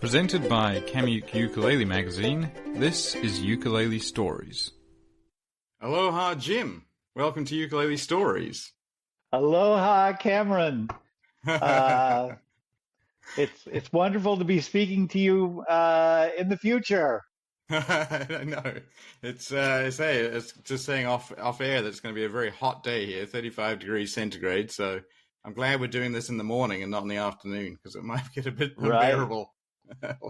Presented by Kamuk Ukulele Magazine, this is Ukulele Stories. Aloha, Jim. Welcome to Ukulele Stories. Aloha, Cameron. It's wonderful to be speaking to you in the future. I know. It's just saying off air that it's going to be a very hot day here, 35 degrees centigrade. So I'm glad we're doing this in the morning and not in the afternoon because it might get a bit unbearable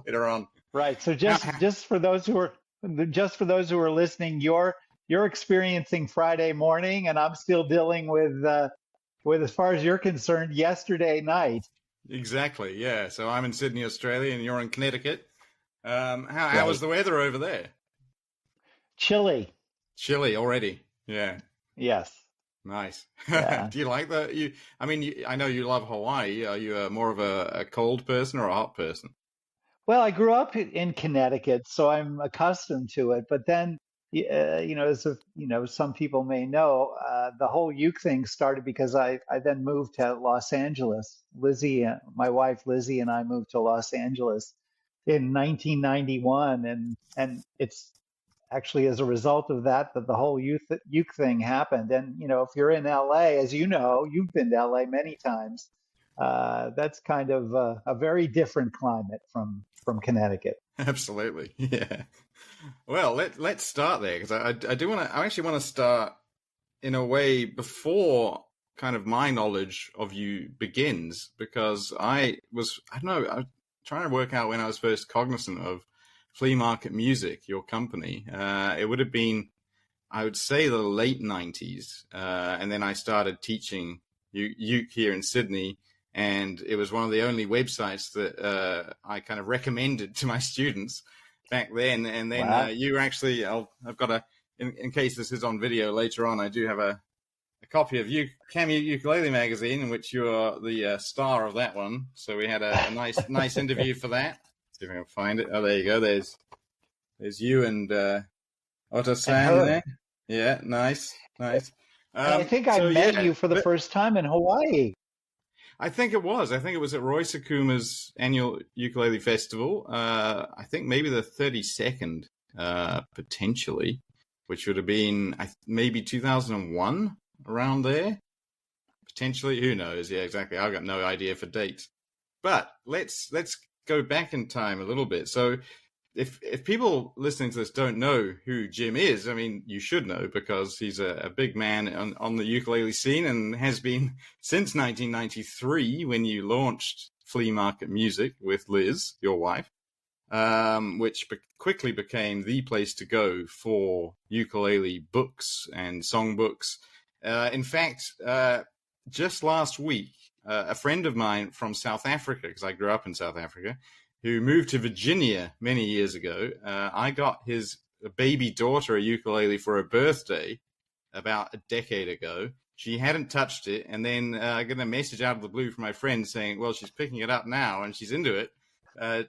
later on. Right. So just for those who are listening, you're experiencing Friday morning, and I'm still dealing with as far as you're concerned, yesterday night. Exactly. Yeah. So I'm in Sydney, Australia, and you're in Connecticut. How was the weather over there? Chilly. Chilly already. Yeah. Yes. Nice. Yeah. Do you like that? I know you love Hawaii. Are you more of a cold person or a hot person? Well, I grew up in Connecticut, so I'm accustomed to it. But then, some people may know, the whole uke thing started because I then moved to Los Angeles. My wife Lizzie, and I moved to Los Angeles in 1991, and it's actually as a result of that the whole uke thing happened. And if you're in LA, as you know, you've been to LA many times. That's kind of a very different climate from Connecticut. Absolutely, yeah. Well, let's start there because I actually want to start in a way before kind of my knowledge of you begins, because I was trying to work out when I was first cognizant of Flea Market Music, your company. It would have been, I would say, the late 90s, and then I started teaching uke here in Sydney. And it was one of the only websites that I kind of recommended to my students back then. And then Wow. You actually, I've got in case this is on video later on, I do have a copy of Kamuk Ukulele Magazine, in which you are the star of that one. So we had a nice interview for that. Let's see if I can find it. Oh, there you go. There's you and Oto-san there. Yeah, nice. I think I met you for the first time in Hawaii. I think it was at Roy Sakuma's annual ukulele festival. I think maybe the 32nd, potentially, which would have been maybe 2001, around there. Potentially, who knows? Yeah, exactly. I've got no idea for dates. But let's go back in time a little bit. So if people listening to this don't know who Jim is, I mean, you should know, because he's a big man on the ukulele scene and has been since 1993, when you launched Flea Market Music with Liz, your wife, which quickly became the place to go for ukulele books and songbooks. In fact, just last week, a friend of mine from South Africa, because I grew up in South Africa, who moved to Virginia many years ago, I got his baby daughter a ukulele for her birthday about a decade ago. She hadn't touched it, and then I got a message out of the blue from my friend saying, well, she's picking it up now and she's into it.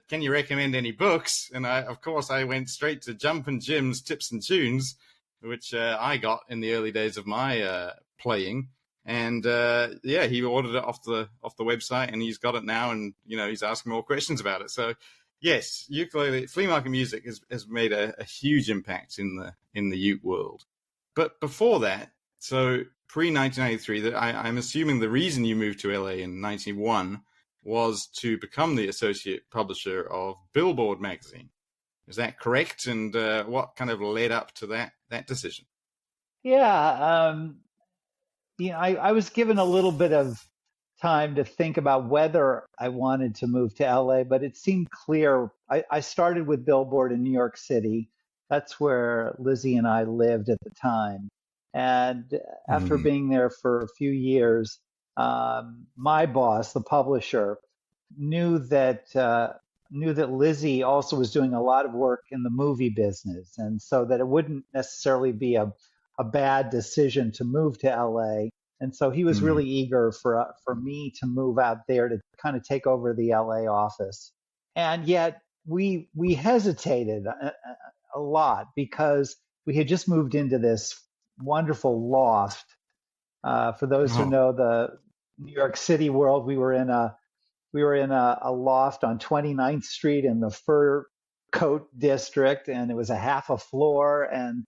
Can you recommend any books? And of course, I went straight to Jumpin' Jim's Tips and Tunes, which I got in the early days of my playing. And he ordered it off the website, and he's got it now, and he's asking more questions about it. So yes, ukulele Flea Market Music has made a huge impact in the uke world. But before that, so pre-1993, that I'm assuming the reason you moved to LA in 91 was to become the associate publisher of Billboard magazine. Is that correct? And what kind of led up to that decision? Yeah. I was given a little bit of time to think about whether I wanted to move to LA, but it seemed clear. I started with Billboard in New York City. That's where Lizzie and I lived at the time. And after being there for a few years, my boss, the publisher, knew that Lizzie also was doing a lot of work in the movie business, and so that it wouldn't necessarily be a bad decision to move to LA. And so he was really eager for me to move out there to kind of take over the LA office. And yet we hesitated a lot because we had just moved into this wonderful loft. For those who know the New York City world, we were in a we were in a loft on 29th Street in the Fur Coat District, and it was a half a floor, and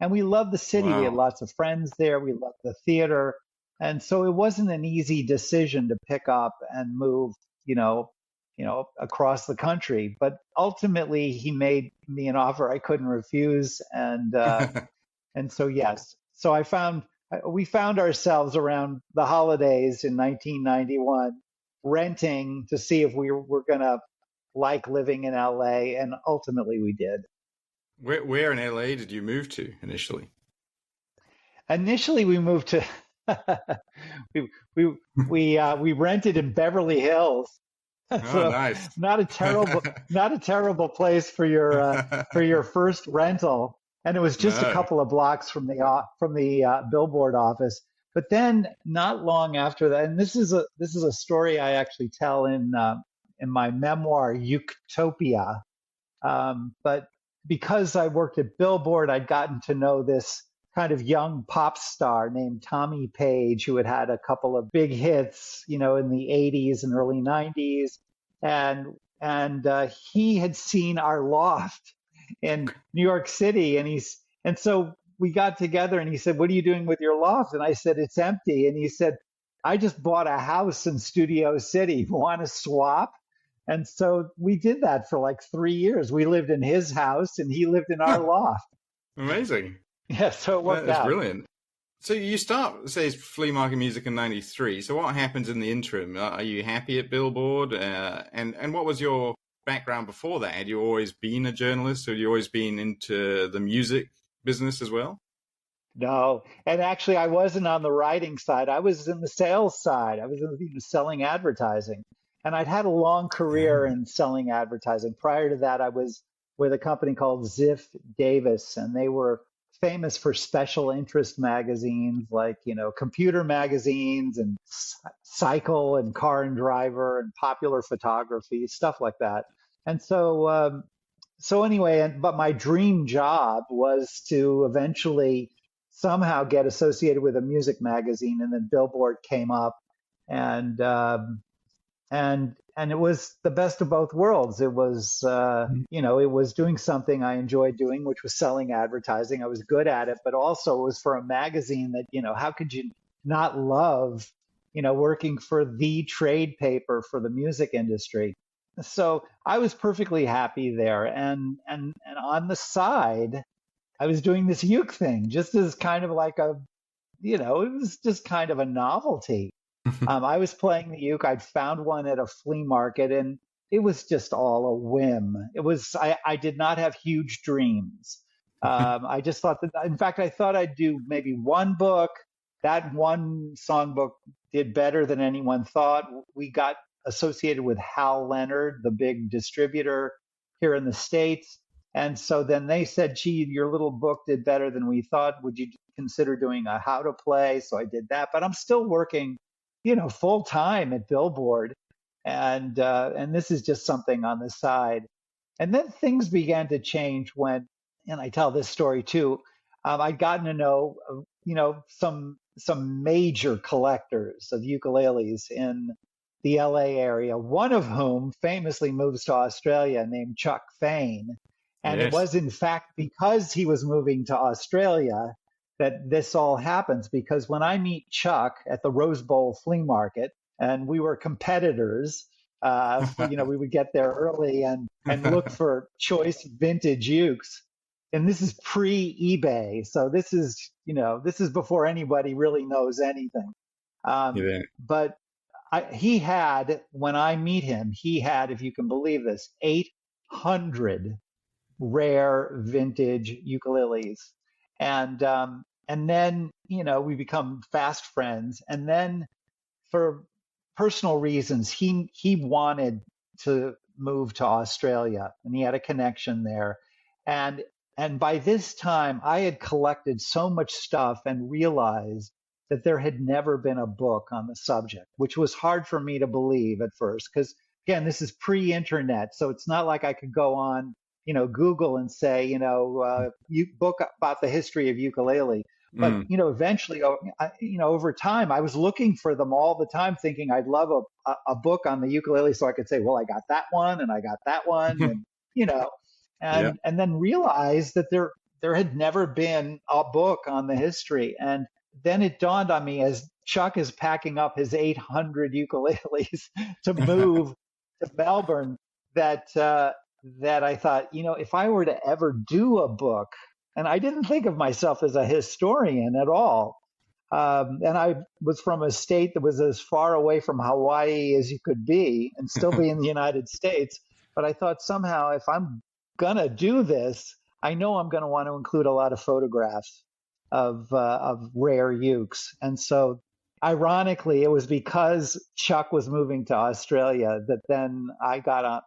we loved the city. We had Wow. lots of friends there. We loved the theater, and so it wasn't an easy decision to pick up and move, across the country. But ultimately, he made me an offer I couldn't refuse, and so yes, so we found ourselves around the holidays in 1991 renting to see if we were going to like living in LA, and ultimately we did. Where in LA did you move to initially? Initially, we moved to we we rented in Beverly Hills, Oh, so nice. not a terrible place for your first rental, and it was just a No. couple of blocks from the billboard office. But then, not long after that, and this is a story I actually tell in my memoir Utopia. But because I worked at Billboard, I'd gotten to know this kind of young pop star named Tommy Page, who had had a couple of big hits, in the 80s and early 90s. And he had seen our loft in New York City. And so we got together and he said, "What are you doing with your loft?" And I said, "It's empty." And he said, "I just bought a house in Studio City. Want to swap?" And so we did that for like 3 years. We lived in his house and he lived in our Huh, loft. amazing. Yeah, so it That worked is out. brilliant. So you start, say, Flea Market Music in '93. So what happens in the interim? Are you happy at Billboard? And what was your background before that? Had you always been a journalist, or had you always been into the music business as well? No, and actually, I wasn't on the writing side. I was in the sales side. I was in selling advertising. And I'd had a long career Ah, in selling advertising. Prior to that, I was with a company called Ziff Davis, and they were famous for special interest magazines like, computer magazines and Cycle and Car and Driver and popular photography, stuff like that. And so anyway, but my dream job was to eventually somehow get associated with a music magazine, and then Billboard came up, and and it was the best of both worlds. It was it was doing something I enjoyed doing, which was selling advertising. I was good at it, but also it was for a magazine that, how could you not love, working for the trade paper for the music industry. So I was perfectly happy there. And on the side, I was doing this uke thing just as kind of like it was just kind of a novelty. I was playing the uke. I'd found one at a flea market, and it was just all a whim. I did not have huge dreams. I just thought that, in fact, I thought I'd do maybe one book. That one songbook did better than anyone thought. We got associated with Hal Leonard, the big distributor here in the States. And so then they said, "Gee, your little book did better than we thought. Would you consider doing a how to play?" So I did that, but I'm still working, full time at Billboard, and this is just something on the side. And then things began to change when, and I tell this story too. I'd gotten to know, some major collectors of ukuleles in the LA area. One of whom famously moves to Australia, named Chuck Fain. And it yes. was in fact because he was moving to Australia that this all happens. Because when I meet Chuck at the Rose Bowl Flea Market, and we were competitors, we would get there early and look for choice vintage ukes. And this is pre-eBay, so this is before anybody really knows anything. Yeah. But he had, when I meet him, he had, if you can believe this, 800 rare vintage ukuleles. And then, we become fast friends. And then for personal reasons, he wanted to move to Australia, and he had a connection there. And and by this time, I had collected so much stuff and realized that there had never been a book on the subject, which was hard for me to believe at first, because again, this is pre-internet, so it's not like I could go on, Google and say, book about the history of ukulele. But, Mm. eventually, over time, I was looking for them all the time, thinking I'd love a book on the ukulele so I could say, well, I got that one and I got that one. And, you know, Yeah. and then realized that there had never been a book on the history. And then it dawned on me as Chuck is packing up his 800 ukuleles to move to Melbourne that I thought, if I were to ever do a book, and I didn't think of myself as a historian at all. And I was from a state that was as far away from Hawaii as you could be and still be in the United States. But I thought somehow if I'm going to do this, I know I'm going to want to include a lot of photographs of rare ukes. And so ironically, it was because Chuck was moving to Australia that then I got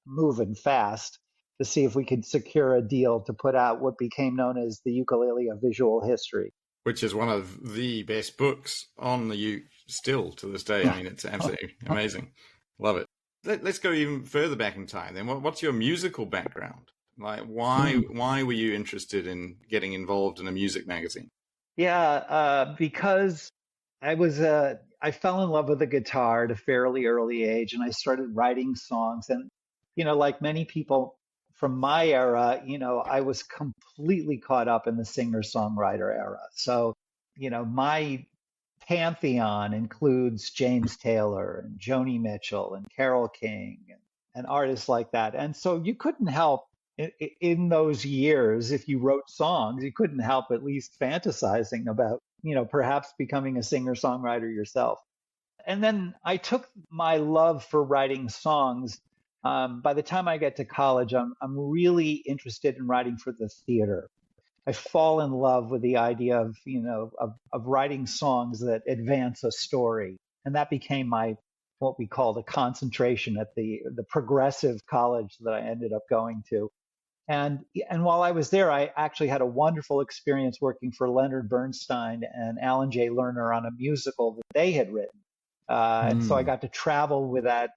moving fast to see if we could secure a deal to put out what became known as the Ukulele of Visual History. Which is one of the best books on the uke still to this day. I mean, it's absolutely amazing. Love it. Let's go even further back in time then. What's your musical background? Like, why were you interested in getting involved in a music magazine? Yeah, because I fell in love with the guitar at a fairly early age, and I started writing songs. And, like many people from my era, I was completely caught up in the singer-songwriter era. So, my pantheon includes James Taylor and Joni Mitchell and Carole King and artists like that. And so you couldn't help in those years, if you wrote songs, you couldn't help at least fantasizing about, perhaps becoming a singer-songwriter yourself. And then I took my love for writing songs. By the time I get to college, I'm really interested in writing for the theater. I fall in love with the idea of, of writing songs that advance a story. And that became what we called a concentration at the progressive college that I ended up going to. And while I was there, I actually had a wonderful experience working for Leonard Bernstein and Alan J. Lerner on a musical that they had written. And so I got to travel with that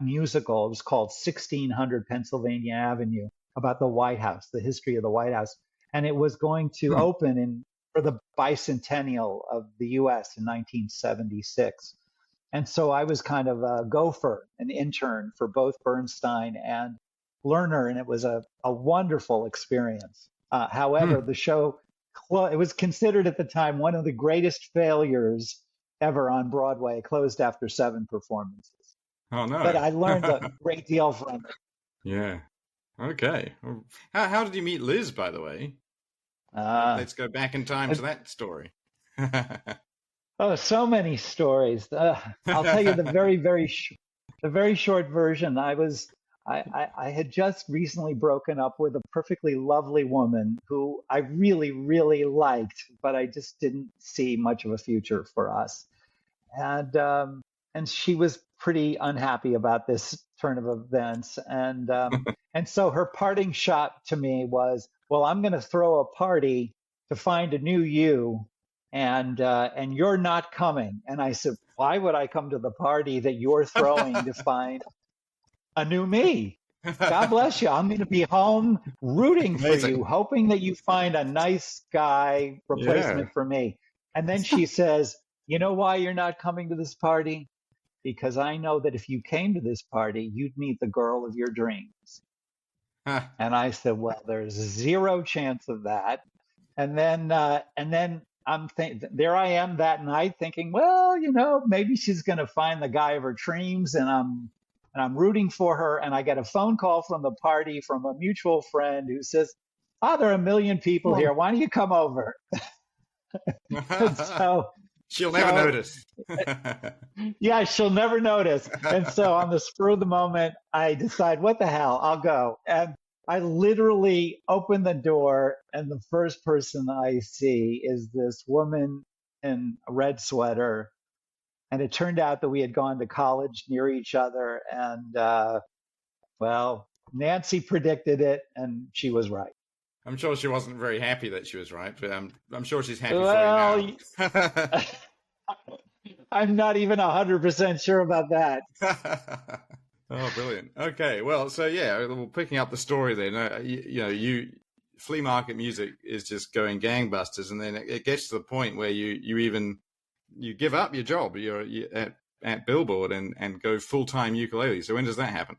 musical. It was called 1600 Pennsylvania Avenue, about the White House, the history of the White House. And it was going to open for the bicentennial of the U.S. in 1976. And so I was kind of a gopher, an intern for both Bernstein and Lerner, and it was a wonderful experience. However, the show, it was considered at the time one of the greatest failures ever on Broadway. It closed after 7 performances. Oh, no. But I learned a great deal from it. Yeah. Okay. How did you meet Liz, by the way? Let's go back in time to that story. Oh, so many stories. I'll tell you the very short version. I had just recently broken up with a perfectly lovely woman who I really, really liked, but I just didn't see much of a future for us. And she was pretty unhappy about this turn of events. And so her parting shot to me was, well, I'm going to throw a party to find a new you, and you're not coming. And I said, why would I come to the party that you're throwing to find a new me? God bless you. I'm going to be home rooting for you, hoping that you find a nice guy replacement for me. And then she says, you know why you're not coming to this party? Because I know that if you came to this party, you'd meet the girl of your dreams. And I said, well, there's 0 chance of that. And then there I am that night thinking, well, maybe she's going to find the guy of her dreams, and I'm rooting for her. And I get a phone call from the party from a mutual friend who says, oh, there are 1 million people here. Why don't you come over? She'll never notice. Yeah, she'll never notice. And so on the spur of the moment, I decide, what the hell, I'll go. And I literally open the door, and the first person I see is this woman in a red sweater. And it turned out that we had gone to college near each other. And, well, Nancy predicted it, and she was right. I'm sure she wasn't very happy that she was right, but I'm sure she's happy for you now. I'm not even 100% sure about that. Oh, brilliant. Okay, well, so yeah, picking up the story then, flea market music is just going gangbusters, and then it gets to the point where you give up your job, you at Billboard, and go full-time ukulele. So when does that happen?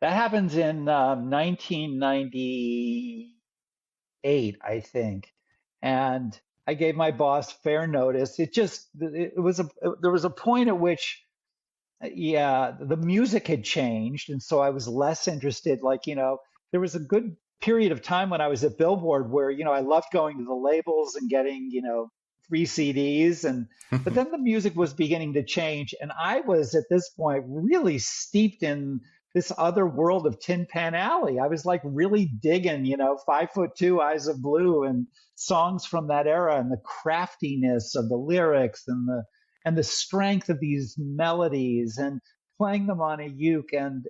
That happens in 1998, I think, and I gave my boss fair notice. There was a point at which, yeah, the music had changed, and so I was less interested. Like, there was a good period of time when I was at Billboard where, I loved going to the labels and getting, free CDs, but then the music was beginning to change, and I was at this point really steeped in this other world of Tin Pan Alley. I was like really digging, 5'2", Eyes of Blue, and songs from that era, and the craftiness of the lyrics, and the strength of these melodies, and playing them on a uke, and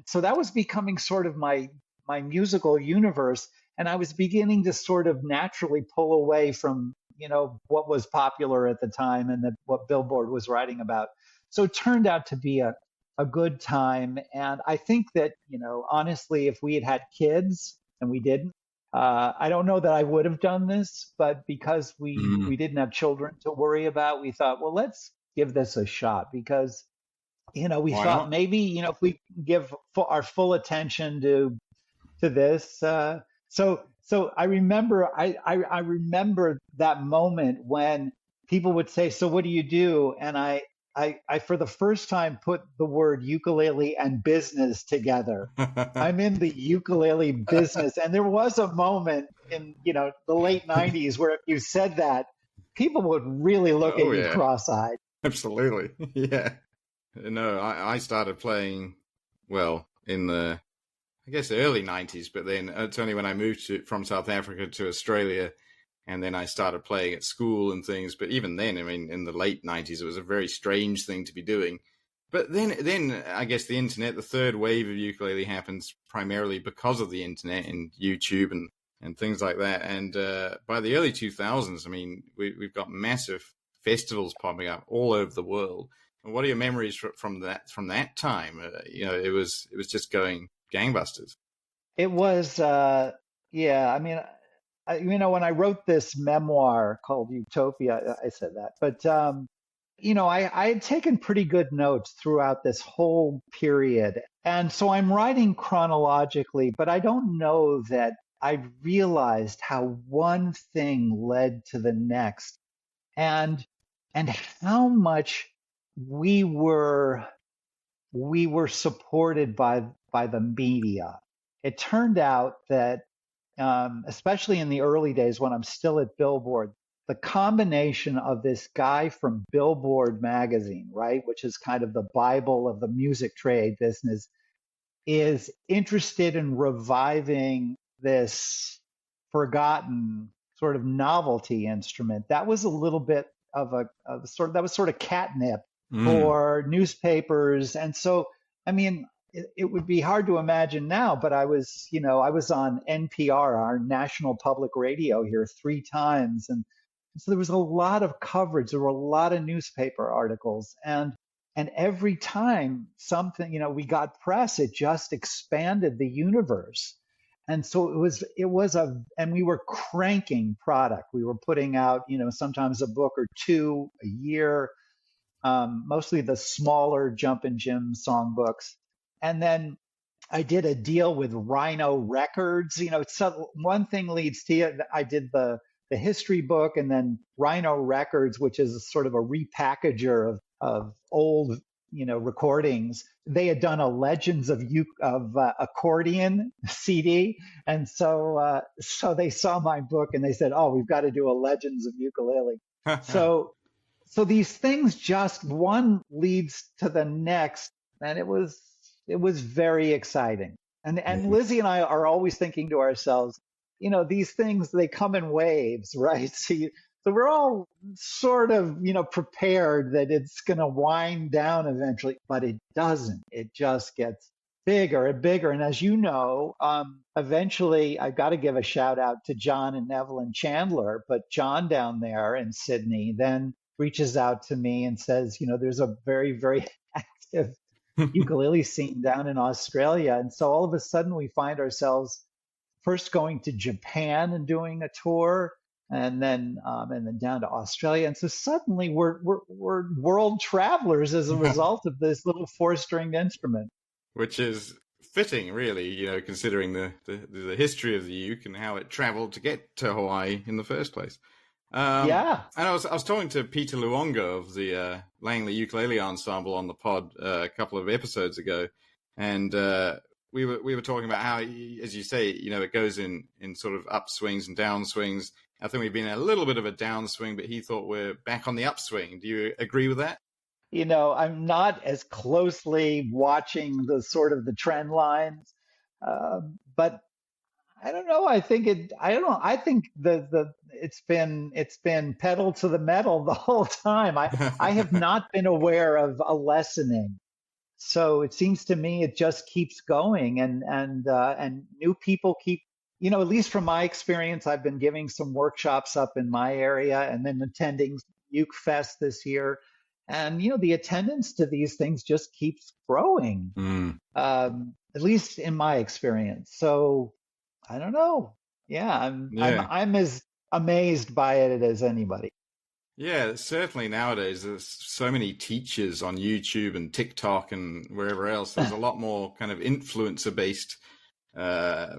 so that was becoming sort of my musical universe, and I was beginning to sort of naturally pull away from what was popular at the time and what Billboard was writing about. So it turned out to be a good time, and I think that honestly, if we had had kids, and we didn't, I don't know that I would have done this, but because we didn't have children to worry about, we thought, well, let's give this a shot, because we Why thought not? maybe if we give our full attention to this. So I remember I remember that moment when people would say, "So what do you do?" And I for the first time put the word ukulele and business together. I'm in the ukulele business, and there was a moment in the late '90s where if you said that, people would really look at Oh you yeah, cross-eyed. absolutely. Yeah. No, I started playing, well, in the, I guess, early 90s, but then it's only when I moved from South Africa to Australia, and then I started playing at school and things. But even then, I mean, in the late 90s, it was a very strange thing to be doing. But then I guess the internet, the third wave of ukulele happens primarily because of the internet and YouTube and things like that. And by the early 2000s, I mean, we've got massive festivals popping up all over the world. And what are your memories from that time? It was just going gangbusters. It was, yeah. I mean, when I wrote this memoir called Utopia, I said that, but I had taken pretty good notes throughout this whole period, and so I'm writing chronologically, but I don't know that I realized how one thing led to the next, and and how much we were we were supported by the media. It turned out that, especially in the early days when I'm still at Billboard, the combination of this guy from Billboard magazine, right, which is kind of the Bible of the music trade business, is interested in reviving this forgotten sort of novelty instrument. That was a little bit that was sort of catnip Mm. for newspapers. And so, I mean, it would be hard to imagine now, but I was on NPR, our national public radio here, 3 times. And so there was a lot of coverage. There were a lot of newspaper articles. And every time something, we got press, it just expanded the universe. And so and we were cranking product. We were putting out, sometimes a book or two a year, mostly the smaller Jumpin' Jim songbooks. And then I did a deal with Rhino Records. So one thing leads to it. I did the history book, and then Rhino Records, which is sort of a repackager of old recordings. They had done a Legends of Accordion CD, and so they saw my book and they said, "Oh, we've got to do a Legends of Ukulele." So so these things, just one leads to the next, and it was very exciting. And Lizzie and I are always thinking to ourselves, these things, they come in waves, right? So we're all sort of prepared that it's going to wind down eventually, but it doesn't. It just gets bigger and bigger. And as you know, eventually I've got to give a shout out to John and Evelyn Chandler, but John down there in Sydney then reaches out to me and says, there's a very, very active ukulele scene down in Australia. And so all of a sudden we find ourselves, first going to Japan and doing a tour, and then down to Australia. And so suddenly we're world travelers as a result of this little four-stringed instrument. Which is fitting, really, considering the history of the uke and how it traveled to get to Hawaii in the first place. Yeah. And I was talking to Peter Luongo of the Langley Ukulele Ensemble on the pod a couple of episodes ago, and we were talking about how, as you say, it goes in sort of upswings and downswings. I think we've been in a little bit of a downswing, but he thought we're back on the upswing. Do you agree with that? I'm not as closely watching the trend lines, but I don't know. I think it. I don't know. I think it's been pedal to the metal the whole time. I have not been aware of a lessening. So it seems to me it just keeps going, and new people keep. At least from my experience, I've been giving some workshops up in my area, and then attending Uke Fest this year, and the attendance to these things just keeps growing. At least in my experience. So I don't know. Yeah, I'm as amazed by it as anybody. Yeah, certainly nowadays there's so many teachers on YouTube and TikTok and wherever else. There's a lot more kind of influencer-based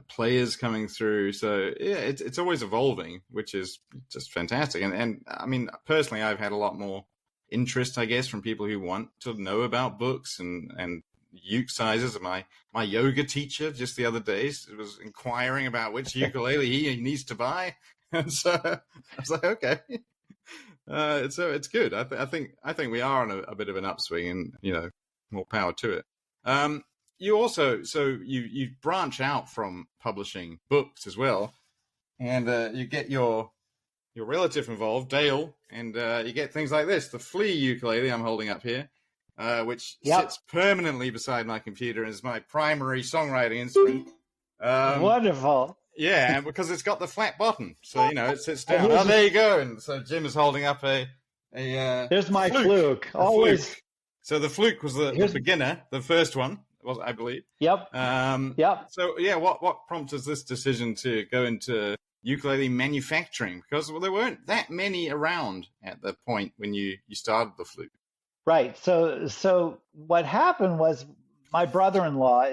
players coming through. So yeah, it's always evolving, which is just fantastic. And I mean, personally, I've had a lot more interest, I guess, from people who want to know about books and uke sizes. My yoga teacher just the other day was inquiring about which ukulele he needs to buy, and so I was like, okay. So it's good. I think we are on a bit of an upswing, and more power to it. You also you branch out from publishing books as well, and you get your relative involved, Dale, and you get things like this: the Flea ukulele I'm holding up here, which sits permanently beside my computer and is my primary songwriting instrument. Wonderful. Yeah, and because it's got the flat bottom, so it sits down. Oh, there you go. And so Jim is holding up a there's my fluke. Always. Fluke. So the fluke was the beginner, the first one, was I believe. Yep. Yep. So yeah, what prompted this decision to go into ukulele manufacturing? Because there weren't that many around at the point when you started the fluke. Right. So what happened was my brother-in-law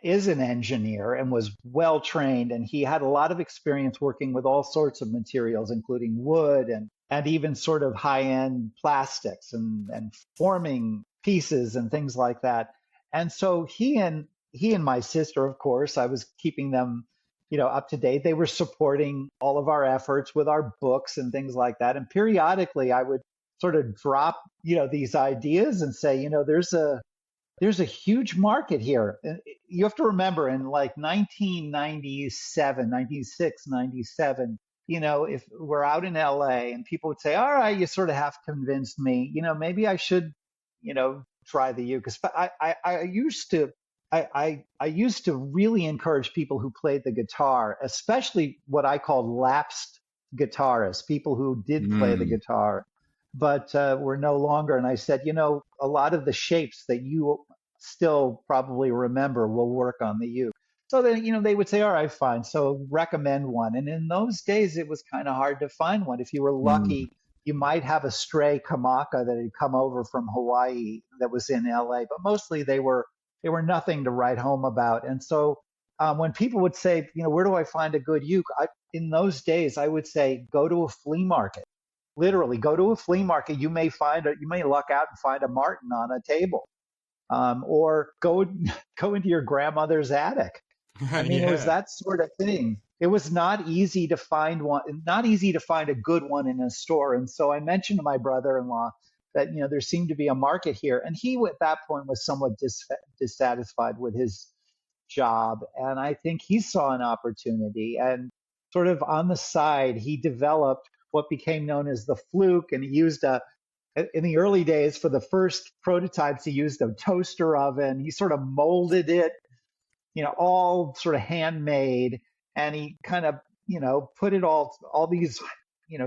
is an engineer and was well trained, and he had a lot of experience working with all sorts of materials, including wood and even sort of high-end plastics and forming pieces and things like that. And so he and my sister, of course, I was keeping them up to date. They were supporting all of our efforts with our books and things like that. And periodically I would sort of drop these ideas and say, there's a huge market here. And you have to remember, in like 1997, 96, 97, if we're out in LA and people would say, all right, you sort of have convinced me, maybe I should, try the uke. I used to really encourage people who played the guitar, especially what I called lapsed guitarists, people who did play the guitar, but were no longer. And I said, a lot of the shapes that you still probably remember will work on the uke. So then, they would say, all right, fine. So recommend one. And in those days, it was kind of hard to find one. If you were lucky, you might have a stray Kamaka that had come over from Hawaii that was in LA, but mostly they were nothing to write home about. And so when people would say, where do I find a good uke? In those days, I would say, go to a flea market. Literally, go to a flea market. You may luck out and find a Martin on a table, or go into your grandmother's attic. I mean, It was that sort of thing. It was not easy to find a good one in a store. And so I mentioned to my brother-in-law that, there seemed to be a market here. And he, at that point, was somewhat dissatisfied with his job. And I think he saw an opportunity. And sort of on the side, he developed what became known as the fluke. And he used in the early days, for the first prototypes, he used a toaster oven. He sort of molded it, all sort of handmade. And he kind of, put it all these,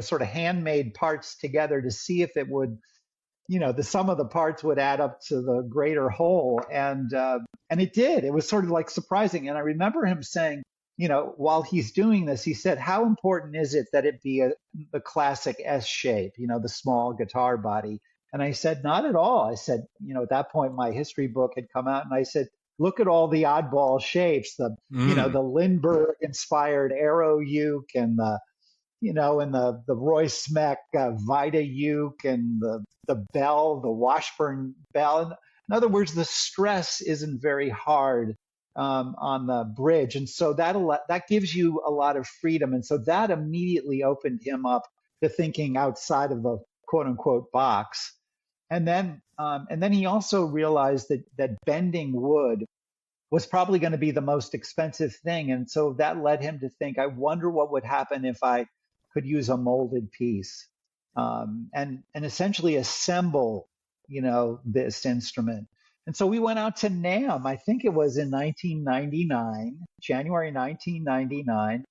sort of handmade parts together to see if it would, the sum of the parts would add up to the greater whole. And And it did. It was sort of like surprising. And I remember him saying, while he's doing this, he said, how important is it that it be the classic S shape, the small guitar body? And I said, not at all. I said, at that point, my history book had come out, and I said, look at all the oddball shapes, the Lindbergh inspired Aero uke, and the Roy Smeck Vida uke, and the bell, the Washburn bell. In other words, the stress isn't very hard on the bridge, and so that gives you a lot of freedom, and so that immediately opened him up to thinking outside of the quote unquote box. And then he also realized that bending wood was probably going to be the most expensive thing, and so that led him to think, I wonder what would happen if I could use a molded piece, and essentially assemble this instrument. And so we went out to NAMM. I think it was in 1999, January 1999.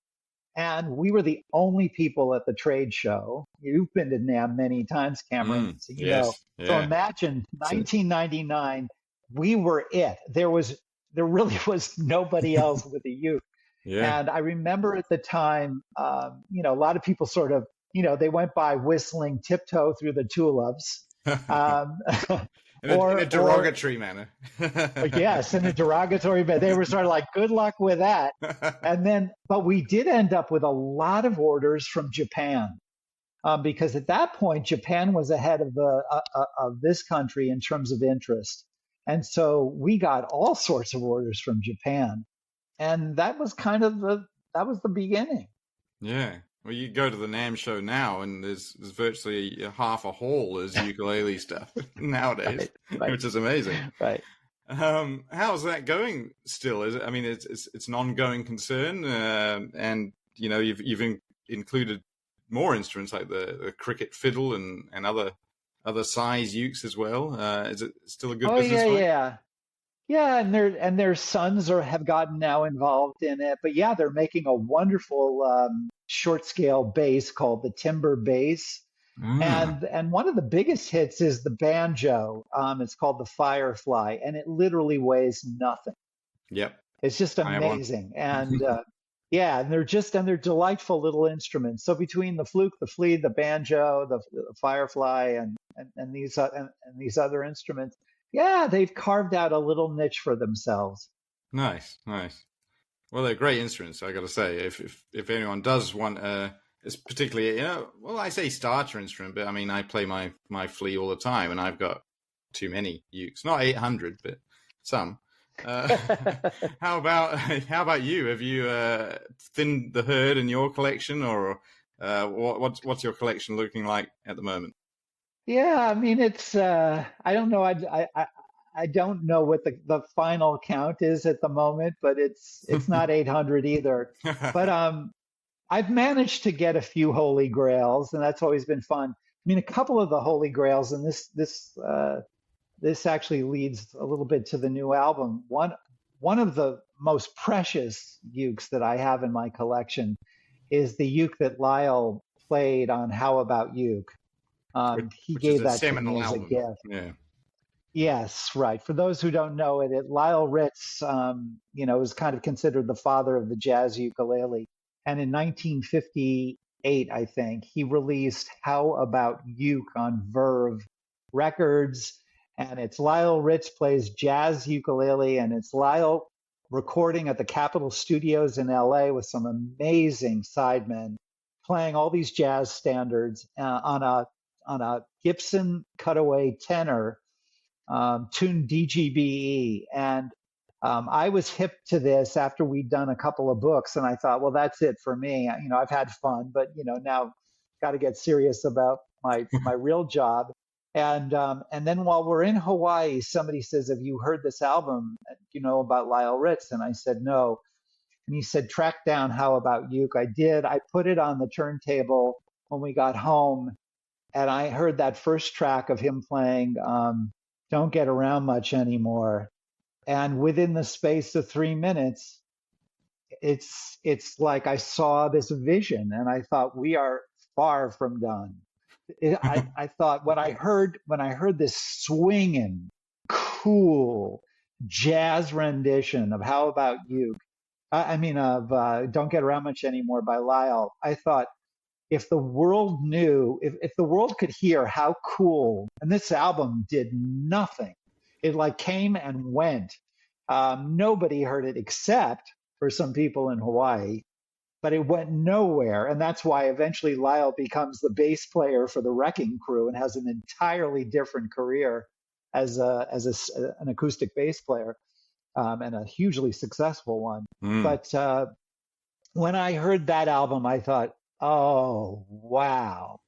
And we were the only people at the trade show. You've been to NAMM many times, Cameron. So, yes. Yeah. So imagine 1999, we were it. There really was nobody else with a uke. Yeah. And I remember at the time, a lot of people sort of, they went by whistling Tiptoe Through the Tulips. In a derogatory manner. Yes, in a derogatory manner. They were sort of like, good luck with that. But we did end up with a lot of orders from Japan, because at that point, Japan was ahead of this country in terms of interest. And so we got all sorts of orders from Japan. And that was the beginning. Yeah. Well, you go to the NAMM show now, and there's virtually half a hall is ukulele stuff nowadays, right. Which is amazing. Right. How's that going? Still, is it? I mean, it's an ongoing concern, and you've included more instruments like the cricket fiddle and other size ukes as well. Is it still a good business? Yeah, and their sons have gotten now involved in it. But yeah, they're making a wonderful short scale bass called the timber bass. And one of the biggest hits is the banjo. It's called the Firefly, and it literally weighs nothing. Yep. It's just amazing. And and they're delightful little instruments. So between the fluke, the flea, the banjo, the Firefly, and these other instruments, they've carved out a little niche for themselves. Nice. Well, they're great instruments, I got to say. If anyone does want, it's particularly, I say starter instrument, but I mean, I play my flea all the time, and I've got too many ukes. Not 800, but some. How about you? Have you thinned the herd in your collection, or what's your collection looking like at the moment? Yeah, I mean, it's I don't know. I don't know what the final count is at the moment, but it's not 800 either. But I've managed to get a few holy grails, and that's always been fun. I mean, a couple of the holy grails, and this actually leads a little bit to the new album. One of the most precious ukes that I have in my collection is the uke that Lyle played on How About Uke. He gave that to me as a gift. Yeah. Yes, right. For those who don't know it, Lyle Ritz, is kind of considered the father of the jazz ukulele. And in 1958, I think, he released How About Uke on Verve Records. And it's Lyle Ritz plays jazz ukulele, and it's Lyle recording at the Capitol Studios in LA with some amazing sidemen playing all these jazz standards on a Gibson cutaway tenor, tuned DGBE. And I was hip to this after we'd done a couple of books, and I thought, well, that's it for me. I've had fun, but now got to get serious about my real job. And then while we're in Hawaii, somebody says, have you heard this album, about Lyle Ritz? And I said, no. And he said, track down How About Uke. I did. I put it on the turntable when we got home, and I heard that first track of him playing Don't Get Around Much Anymore. And within the space of 3 minutes, it's like I saw this vision, and I thought, we are far from done. I thought when I heard this swinging, cool, jazz rendition of How About You, I mean, of Don't Get Around Much Anymore by Lyle, I thought, if the world knew, if the world could hear how cool, and this album did nothing. It like came and went. Nobody heard it except for some people in Hawaii, but it went nowhere. And that's why eventually Lyle becomes the bass player for the Wrecking Crew and has an entirely different career an acoustic bass player, and a hugely successful one. Mm. But when I heard that album, I thought, oh, wow,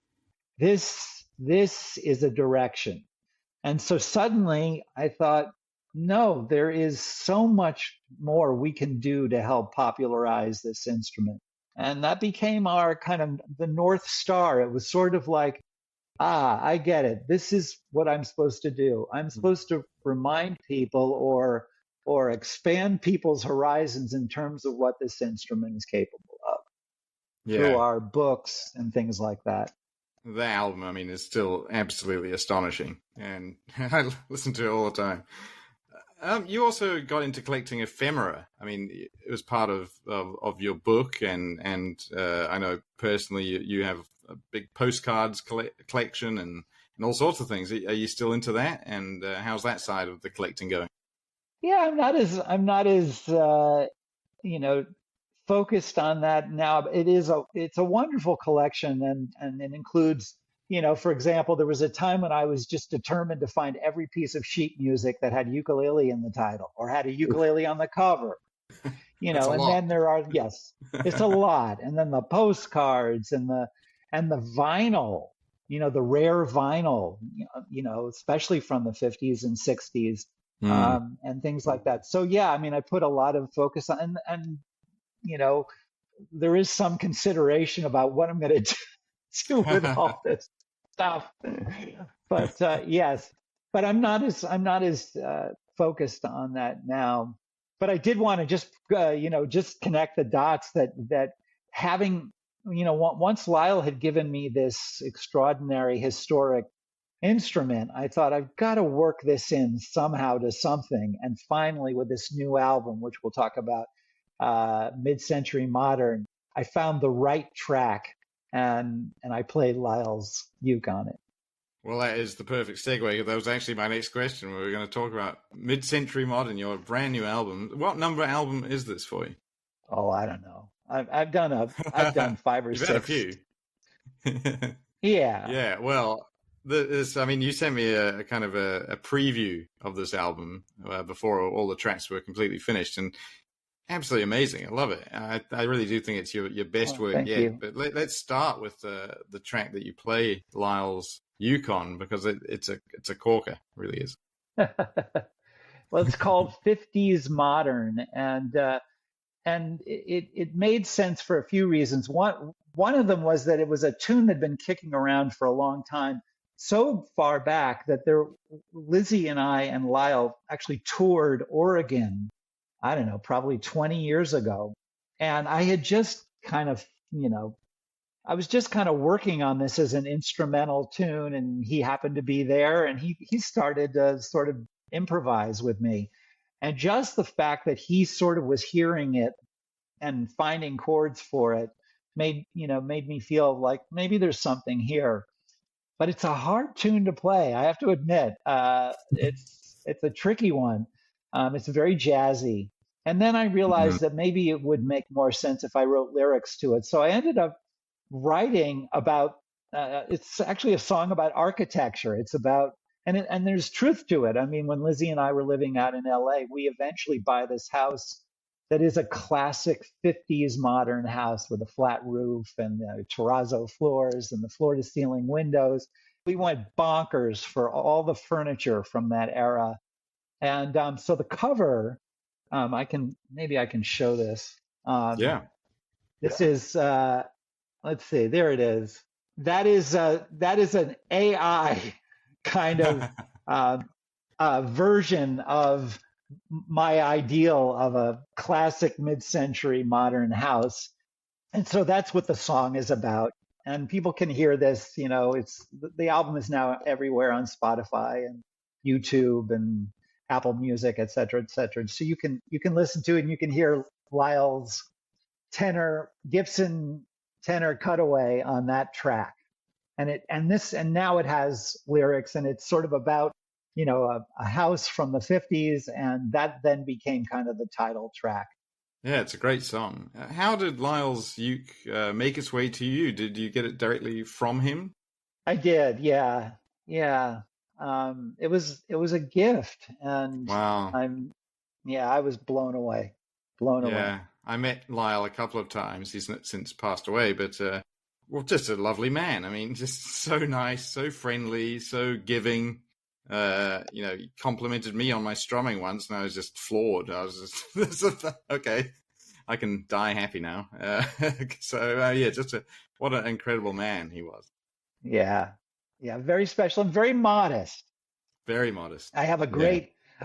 this is a direction. And so suddenly I thought, no, there is so much more we can do to help popularize this instrument. And that became our kind of the North Star. It was sort of like, I get it. This is what I'm supposed to do. I'm supposed to remind people or expand people's horizons in terms of what this instrument is capable of through Yeah. our books and things like that. The album, I mean, is still absolutely astonishing, and I listen to it all the time. You also got into collecting ephemera. I mean, it was part of your book, and I know personally you have a big postcards collection and all sorts of things. Are you still into that? And how's that side of the collecting going? Yeah, I'm not as you know focused on that now. It's a wonderful collection, and it includes, for example, there was a time when I was just determined to find every piece of sheet music that had ukulele in the title or had a ukulele on the cover. That's a And lot. then there are, yes, it's a lot, and then the postcards and the vinyl, the rare vinyl, especially from the 50s and 60s, Mm. and things like that. So yeah, I mean, I put a lot of focus on, and you know, there is some consideration about what I'm going to do with all this stuff. But yes, but I'm not as focused on that now. But I did want to just connect the dots that having, once Lyle had given me this extraordinary historic instrument, I thought I've got to work this in somehow to something. And finally, with this new album, which we'll talk about, mid-century modern, I found the right track, and I played Lyle's uke on it. Well, that is the perfect segue. That was actually my next question. We were going to talk about mid-century modern, your brand new album. What number album is this for you? Oh, I don't know. I've done five or You've had a six. few. Yeah. Yeah, well, I mean, you sent me a kind of a preview of this album before all the tracks were completely finished, and absolutely amazing. I love it. I really do think it's your best Oh, work thank yet. you. But let's start with the track that you play, Lyle's Yukon, because it's a corker, it really is. Well, it's called 50s Modern, and it made sense for a few reasons. One of them was that it was a tune that had been kicking around for a long time, so far back that Lizzie and I and Lyle actually toured Oregon, I don't know, probably 20 years ago. And I had just kind of, I was just kind of working on this as an instrumental tune, and he happened to be there, and he started to sort of improvise with me. And just the fact that he sort of was hearing it and finding chords for it made me feel like maybe there's something here. But it's a hard tune to play, I have to admit. It's a tricky one. It's very jazzy. And then I Mhm. realized that maybe it would make more sense if I wrote lyrics to it. So I ended up writing about. It's actually a song about architecture. It's about and there's truth to it. I mean, when Lizzie and I were living out in LA, we eventually buy this house that is a classic 50s modern house with a flat roof and terrazzo floors and the floor to ceiling windows. We went bonkers for all the furniture from that era. And so the cover, I can show this. Um, Yeah. this is let's see, there it is. That is an AI kind of uh, version of my ideal of a classic mid-century modern house. And so that's what the song is about. And people can hear this, it's the album is now everywhere on Spotify and YouTube, and Apple Music, et cetera, et cetera. So you can listen to it and you can hear Lyle's Gibson tenor cutaway on that track. And now it has lyrics, and it's sort of about, a house from the 50s, and that then became kind of the title track. Yeah, it's a great song. How did Lyle's uke make its way to you? Did you get it directly from him? I did, yeah, yeah. It was a gift, and Wow. I was blown away, blown away. Yeah, I met Lyle a couple of times. He's since passed away, but well, just a lovely man. I mean, just so nice, so friendly, so giving. He complimented me on my strumming once, and I was just floored. I was just okay. I can die happy now. Yeah, what an incredible man he was. Yeah, yeah, very special and very modest. Very modest. I have Yeah.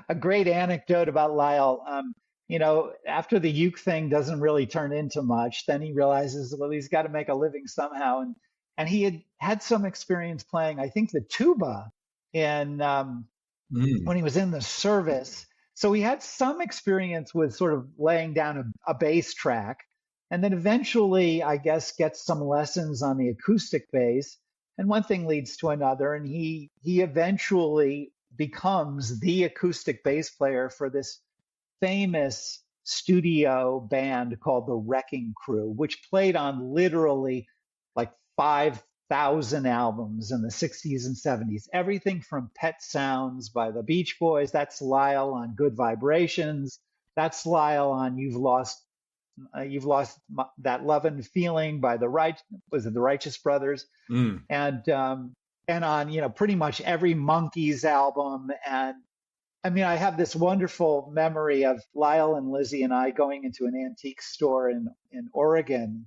a great anecdote about Lyle. After the uke thing doesn't really turn into much, then he realizes, well, he's got to make a living somehow, and he had some experience playing, I think, the tuba in Mm. when he was in the service. So he had some experience with sort of laying down a bass track, and then eventually, I guess, gets some lessons on the acoustic bass. And one thing leads to another, and he eventually becomes the acoustic bass player for this famous studio band called the Wrecking Crew, which played on literally like 5,000 albums in the 60s and 70s. Everything from Pet Sounds by the Beach Boys, that's Lyle on Good Vibrations, that's Lyle on You've Lost That Love and Feeling by the Righteous Brothers, Mm. and on pretty much every Monkees album. And I mean, I have this wonderful memory of Lyle and Lizzie and I going into an antique store in Oregon,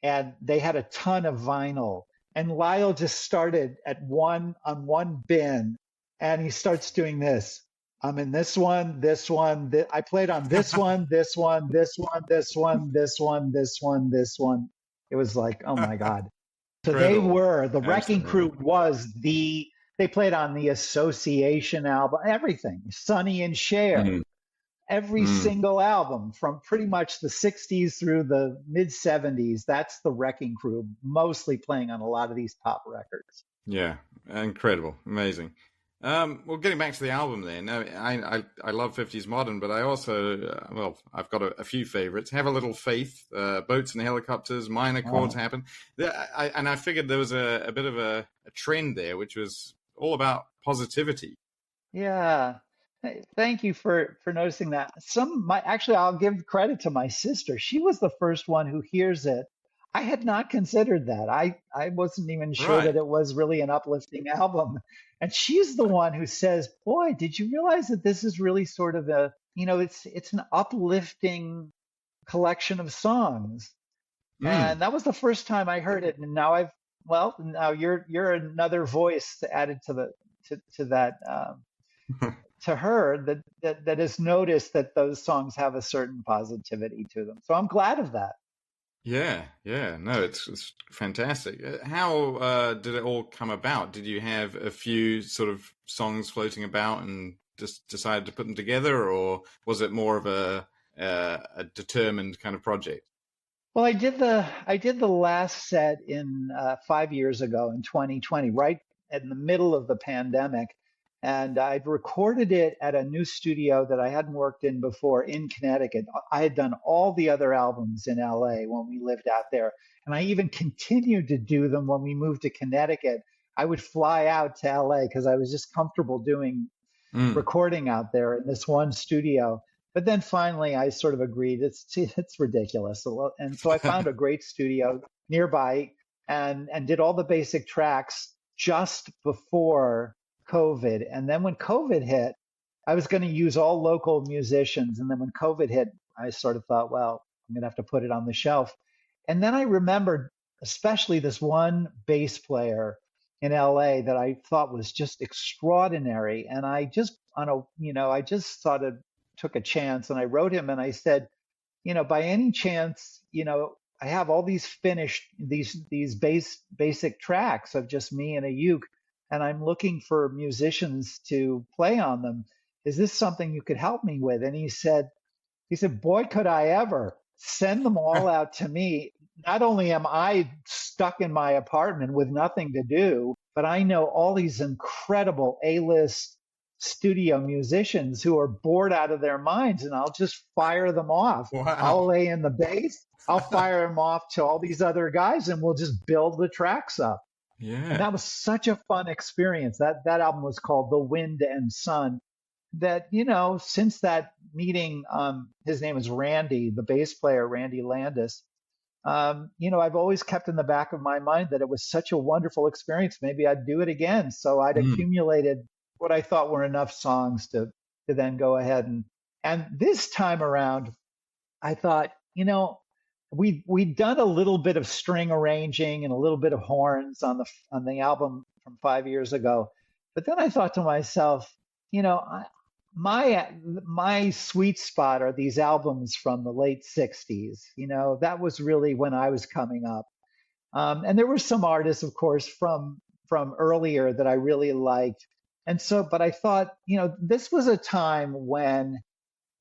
and they had a ton of vinyl. And Lyle just started on one bin, and he starts doing this. I'm in this one, I played on this one, this one, this one, this one, this one, this one, this one. It was like, oh my God. So Incredible. the Wrecking Absolutely. Crew they played on the Association album, everything, Sonny and Cher, Mm. every Mm. single album from pretty much the 60s through the mid 70s. That's the Wrecking Crew, mostly playing on a lot of these pop records. Yeah, incredible, amazing. Well, getting back to the album then, I love 50s modern, but I also, I've got a few favorites. Have a Little Faith, Boats and Helicopters, Minor Chords Oh, Happen. I figured there was a bit of a trend there, which was all about positivity. yeah. Thank you for noticing that. Actually, I'll give credit to my sister. She was the first one who hears it. I had not considered that. I wasn't even sure Right. that it was really an uplifting album. And she's the one who says, "Boy, did you realize that this is really sort of it's an uplifting collection of songs." Mm. And that was the first time I heard it. And now you're another voice added to that to her that has noticed that those songs have a certain positivity to them. So I'm glad of that. Yeah, yeah, no, it's fantastic. How did it all come about? Did you have a few sort of songs floating about and just decided to put them together, or was it more of a determined kind of project? Well, I did the last set in 5 years ago in 2020, right in the middle of the pandemic, and I'd recorded it at a new studio that I hadn't worked in before in Connecticut. I had done all the other albums in LA when we lived out there, and I even continued to do them when we moved to Connecticut. I would fly out to LA because I was just comfortable doing Mm. recording out there in this one studio. But then finally, I sort of agreed it's ridiculous, and so I found a great studio nearby and did all the basic tracks just before COVID. And then when COVID hit, I was going to use all local musicians. And then when COVID hit, I sort of thought, well, I'm going to have to put it on the shelf. And then I remembered, especially this one bass player in LA that I thought was just extraordinary. And I just sort of took a chance and I wrote him and I said, by any chance, I have all these finished, these basic tracks of just me and a uke, and I'm looking for musicians to play on them. is this something you could help me with? And he said, boy, could I ever send them all out to me. Not only am I stuck in my apartment with nothing to do, but I know all these incredible A-list studio musicians who are bored out of their minds, and I'll just fire them off. I'll Wow. lay in the bass, I'll fire them off to all these other guys, and we'll just build the tracks up. And Yeah. that was such a fun experience. That album was called The Wind and Sun. That, since that meeting, his name is Randy, the bass player, Randy Landis. I've always kept in the back of my mind that it was such a wonderful experience. Maybe I'd do it again. So I'd Mm. accumulated what I thought were enough songs to then go ahead and this time around, I thought, we'd done a little bit of string arranging and a little bit of horns on the album from 5 years ago. But then I thought to myself, my sweet spot are these albums from the late 60s. That was really when I was coming up. And there were some artists, of course, from earlier that I really liked. And so, but I thought, this was a time when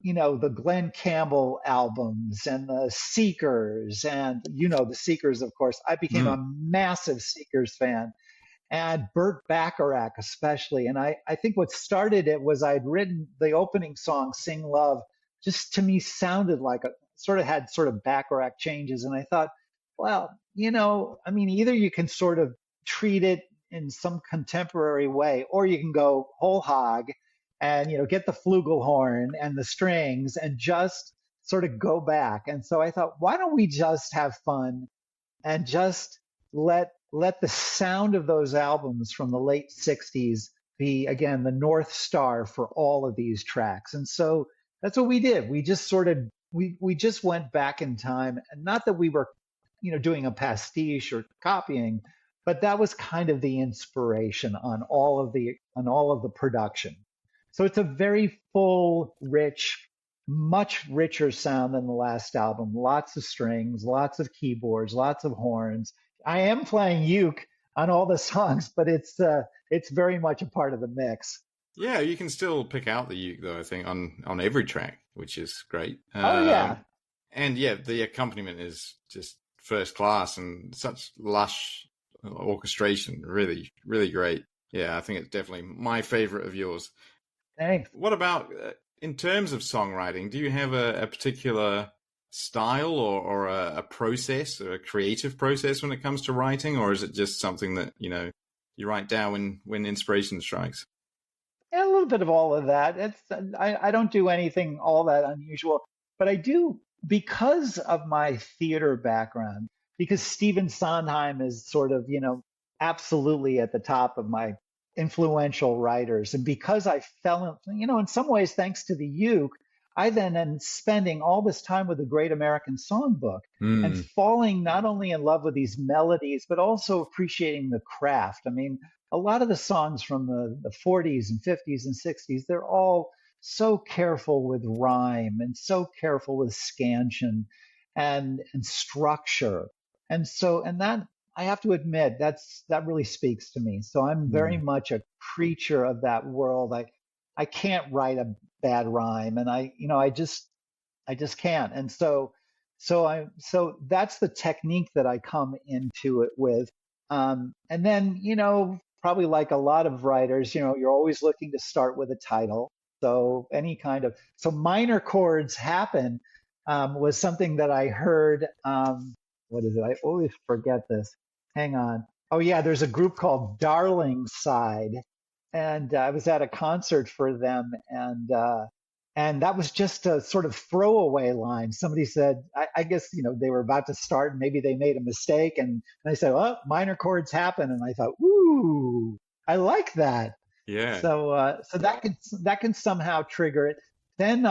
the Glenn Campbell albums and the Seekers, and the Seekers, of course. I became Mm. a massive Seekers fan, and Burt Bacharach especially. And I think what started it was I'd written the opening song, Sing Love, just to me sounded like a sort of had sort of Bacharach changes. And I thought, well, I mean, either you can sort of treat it in some contemporary way, or you can go whole hog and, get the flugelhorn and the strings and just sort of go back. And so I thought, why don't we just have fun and just let the sound of those albums from the late 60s be again the north star for all of these tracks. And so that's what we did. We just sort of we just went back in time, and not that we were doing a pastiche or copying, but that was kind of the inspiration on all of the production. So it's a very full, rich, much richer sound than the last album. Lots of strings, lots of keyboards, lots of horns. I am playing uke on all the songs, but it's very much a part of the mix. Yeah, you can still pick out the uke though, I think, on every track, which is great. Oh yeah. And yeah, the accompaniment is just first class and such lush orchestration. Really, really great. Yeah, I think it's definitely my favorite of yours. Thanks. What about in terms of songwriting? Do you have a particular style or a process or a creative process when it comes to writing, or is it just something that you write down when inspiration strikes? Yeah, a little bit of all of that. I don't do anything all that unusual, but I do because of my theater background, because Stephen Sondheim is sort of, absolutely at the top of my influential writers. And because I fell in some ways, thanks to the uke, I then am spending all this time with the Great American Songbook and Mm. falling not only in love with these melodies, but also appreciating the craft. I mean, a lot of the songs from the 40s and 50s and 60s, they're all so careful with rhyme and so careful with scansion and structure. And that I have to admit, that really speaks to me. So I'm very Mm. much a creature of that world. I can't write a bad rhyme, and I just can't. And so that's the technique that I come into it with. And then, probably like a lot of writers, you're always looking to start with a title. So minor chords happen was something that I heard. What is it? I always forget this. Hang on. Oh yeah, there's a group called Darling Side, and I was at a concert for them, and that was just a sort of throwaway line. Somebody said, I guess, they were about to start and maybe they made a mistake. And they said, well, minor chords happen. And I thought, ooh, I like that. Yeah. So that can somehow trigger it. Then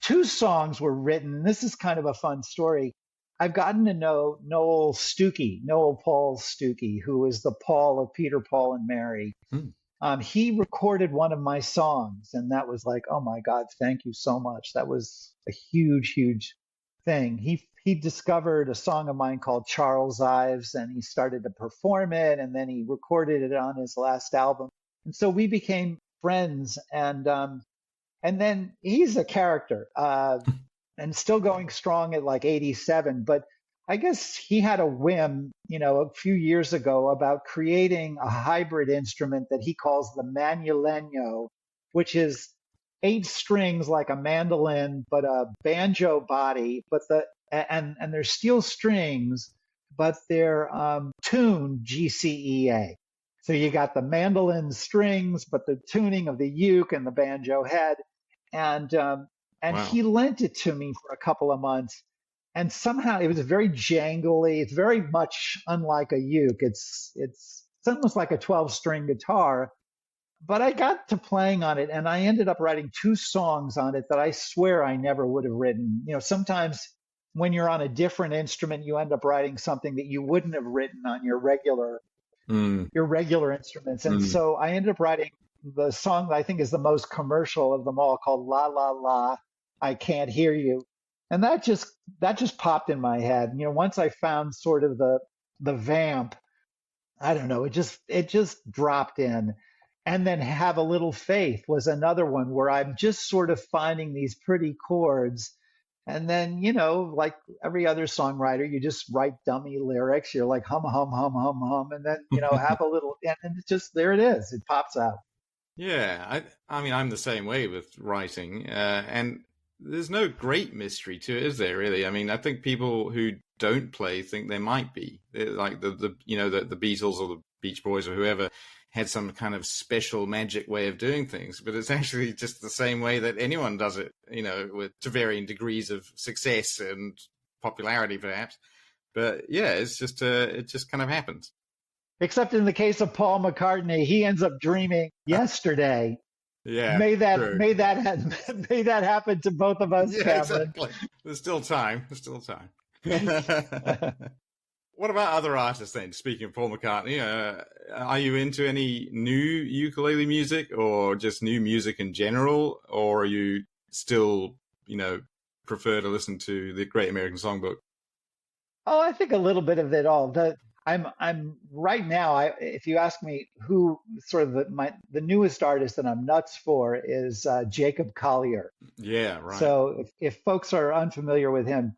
two songs were written. And this is kind of a fun story. I've gotten to know Noel Paul Stuckey, who is the Paul of Peter, Paul, and Mary. Mm. He recorded one of my songs, and that was like, oh my God, thank you so much. That was a huge, huge thing. He discovered a song of mine called Charles Ives, and he started to perform it, and then he recorded it on his last album. And so we became friends, and and then he's a character, and still going strong at like 87. But I guess he had a whim, a few years ago about creating a hybrid instrument that he calls the manulenyo, which is 8 strings like a mandolin, but a banjo body, and they're steel strings, but they're tuned GCEA. So you got the mandolin strings, but the tuning of the uke and the banjo head, and um, and Wow. he lent it to me for a couple of months, and somehow it was very jangly. It's very much unlike a uke. It's almost like a 12-string guitar, but I got to playing on it, and I ended up writing 2 songs on it that I swear I never would have written. Sometimes when you're on a different instrument, you end up writing something that you wouldn't have written on Mm, your regular instruments. And mm. so I ended up writing the song that I think is the most commercial of them all, called La La La, I Can't Hear You. And that just popped in my head. Once I found sort of the vamp, I don't know, it just dropped in. And then Have a Little Faith was another one where I'm just sort of finding these pretty chords. And then, like every other songwriter, you just write dummy lyrics. You're like hum, hum, hum, hum, hum. And then, have a little, and it's just, there it is. It pops out. Yeah, I mean, I'm the same way with writing, and there's no great mystery to it, is there? Really? I mean, I think people who don't play think there might be. Like the Beatles or the Beach Boys or whoever had some kind of special magic way of doing things, but it's actually just the same way that anyone does it. With to varying degrees of success and popularity, perhaps. But yeah, it's just it just kind of happens. Except in the case of Paul McCartney, he ends up dreaming yesterday. Yeah, May that, true. may that, may that happen to both of us, Yeah, Cameron. exactly. There's still time. There's still time. What about other artists then? Speaking of Paul McCartney, are you into any new ukulele music or just new music in general? Or are you still, prefer to listen to the Great American Songbook? Oh, I think a little bit of it all. I'm right now. If you ask me who sort of the newest artist that I'm nuts for is Jacob Collier. Yeah, right. So if folks are unfamiliar with him,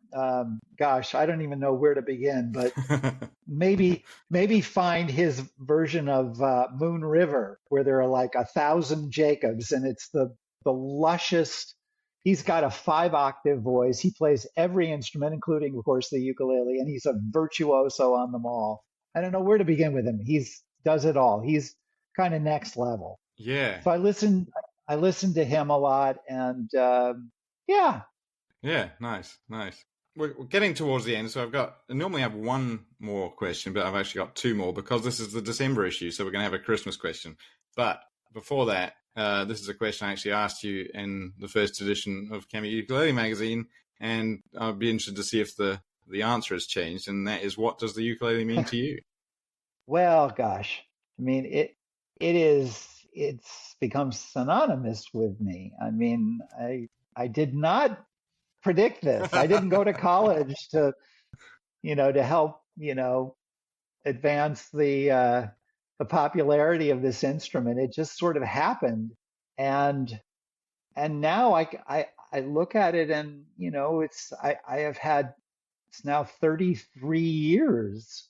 gosh, I don't even know where to begin. But maybe find his version of Moon River, where there are like 1,000 Jacobs, and it's the lushest. He's got a 5-octave voice. He plays every instrument, including, of course, the ukulele, and he's a virtuoso on them all. I don't know where to begin with him. He's does it all. He's kind of next level. Yeah. So I listen to him a lot, and yeah. Yeah, nice, nice. We're getting towards the end, so I normally have one more question, but I've actually got 2 more because this is the December issue, so we're going to have a Christmas question. But before that, this is a question I actually asked you in the first edition of Cameo Ukulele magazine, and I'd be interested to see if the answer has changed, and that is, what does the ukulele mean to you? Well, gosh, I mean it's become synonymous with me. I mean, I did not predict this. I didn't go to college to help, advance the popularity of this instrument. It just sort of happened. And now I look at it, and I have had, it's now 33 years,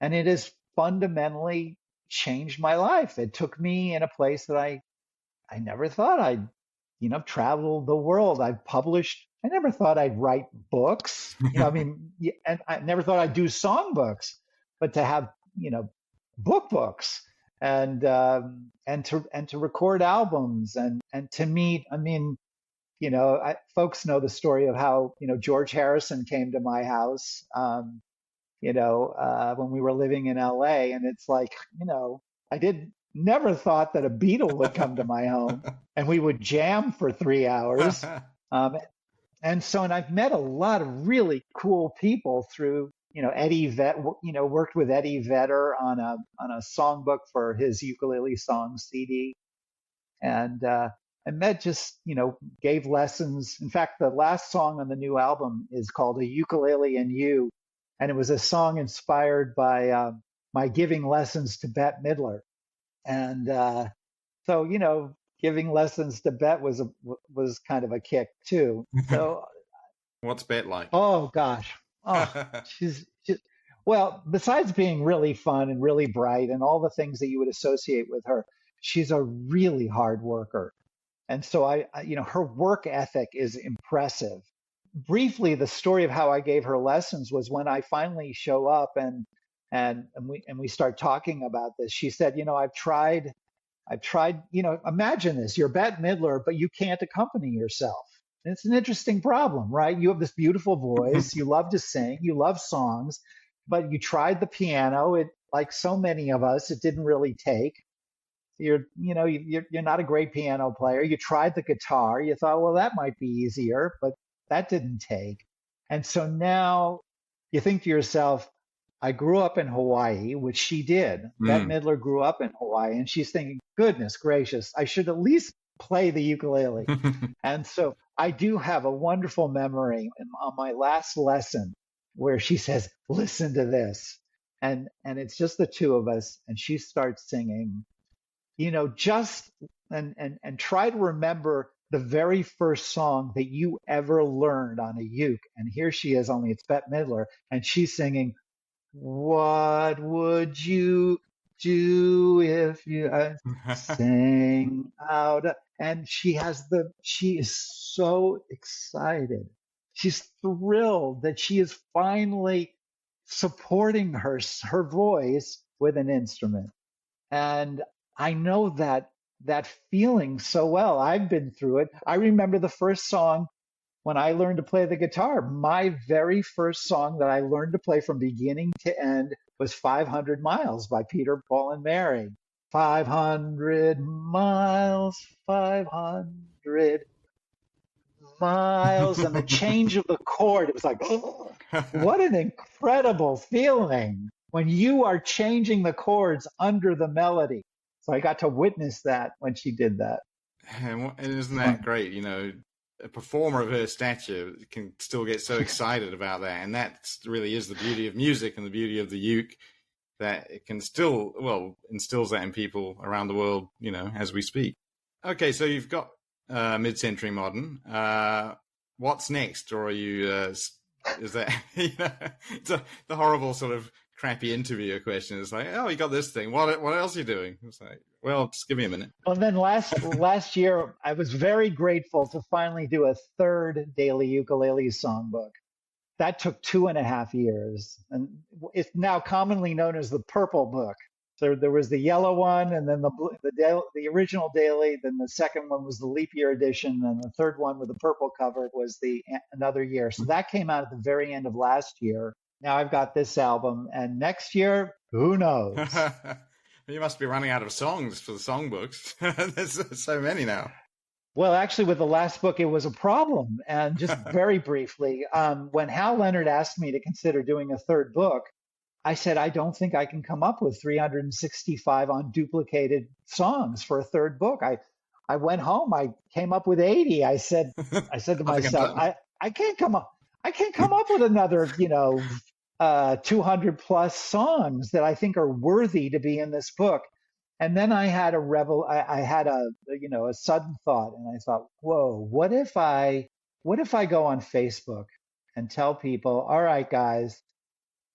and it has fundamentally changed my life. It took me in a place that I never thought I'd, travel the world. I've published. I never thought I'd write books. I mean, and I never thought I'd do songbooks, but to have, book books, and to record albums, and to meet. I mean, folks know the story of how, George Harrison came to my house, when we were living in LA, and it's like, I did never thought that a Beatle would come to my home and we would jam for 3 hours. Um, and I've met a lot of really cool people through, Eddie worked with Eddie Vedder on a songbook for his ukulele song CD. And I met just, gave lessons. In fact, the last song on the new album is called A Ukulele and You. And it was a song inspired by my giving lessons to Bette Midler. And so, giving lessons to Bette was kind of a kick too. So, What's Bette like? oh gosh, oh, she's well, besides being really fun and really bright and all the things that you would associate with her, she's a really hard worker. And so her work ethic is impressive. Briefly, the story of how I gave her lessons was when I finally show up and we start talking about this. She said, I've tried, imagine this, you're Bette Midler, but you can't accompany yourself. And it's an interesting problem, right? You have this beautiful voice, you love to sing, you love songs, but you tried the piano. It, like so many of us, it didn't really take. You're not a great piano player. You tried the guitar. You thought, well, that might be easier, but that didn't take. And so now you think to yourself, I grew up in Hawaii, which she did. Bette Mm. Midler grew up in Hawaii, and she's thinking, goodness gracious, I should at least play the ukulele. And so I do have a wonderful memory on my last lesson where she says, listen to this. And it's just the two of us, and she starts singing, just and try to remember the very first song that you ever learned on a uke. And here she is, only it's Bette Midler, and she's singing, what would you do if you sang out? And she is so excited. She's thrilled that she is finally supporting her voice with an instrument. And I know that feeling so well. I've been through it. I remember the first song when I learned to play the guitar. My very first song that I learned to play from beginning to end was 500 Miles by Peter, Paul, and Mary. 500 miles, 500 miles, and the change of the chord, it was like, oh, what an incredible feeling when you are changing the chords under the melody. So I got to witness that when she did that. And isn't that great? A performer of her stature can still get so excited about that. And that really is the beauty of music and the beauty of the uke, that it can still, instills that in people around the world, as we speak. Okay, so you've got mid-century modern. What's next? Or are you, is that, it's the horrible sort of crappy interviewer question. It's like, oh, you got this thing. What else are you doing? It's like, well, just give me a minute. Well, then last year, I was very grateful to finally do a third daily ukulele songbook. That took 2.5 years, and it's now commonly known as the Purple Book. So there was the yellow one, and then the original daily. Then the second one was the leap year edition, and the third one with the purple cover was the another year. So that came out at the very end of last year. Now I've got this album, and next year, who knows? You must be running out of songs for the songbooks. There's so many now. Well, actually, with the last book, it was a problem. And just very briefly, when Hal Leonard asked me to consider doing a third book, I said, I don't think I can come up with 365 unduplicated songs for a third book. I went home, I came up with 80. I said to myself, I can't come up with another, 200 plus songs that I think are worthy to be in this book. And then I had I had a sudden thought, and I thought, whoa, what if I go on Facebook and tell people, all right, guys,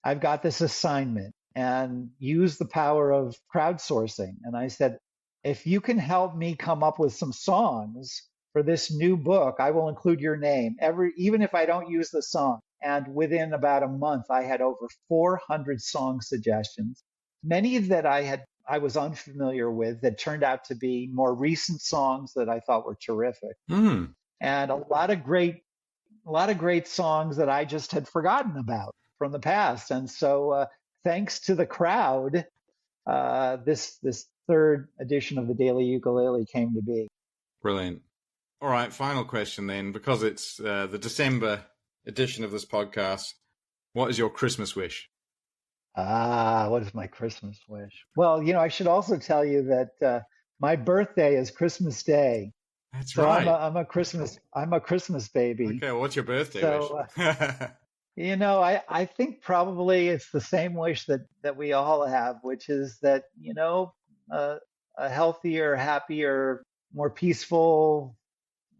I've got this assignment, and use the power of crowdsourcing. And I said, if you can help me come up with some songs for this new book, I will include your name, even if I don't use the song. And within about a month, I had over 400 song suggestions, many that I was unfamiliar with, that turned out to be more recent songs that I thought were terrific. Mm. And a lot of great songs that I just had forgotten about from the past. And so thanks to the crowd, this third edition of the Daily Ukulele came to be. Brilliant. All right, final question then, because it's the December edition of this podcast. What is your Christmas wish? What is my Christmas wish? Well, I should also tell you that my birthday is Christmas Day. That's so right. I'm a Christmas baby. Okay, well, what's your birthday wish? I think probably it's the same wish that we all have, which is that, a healthier, happier, more peaceful,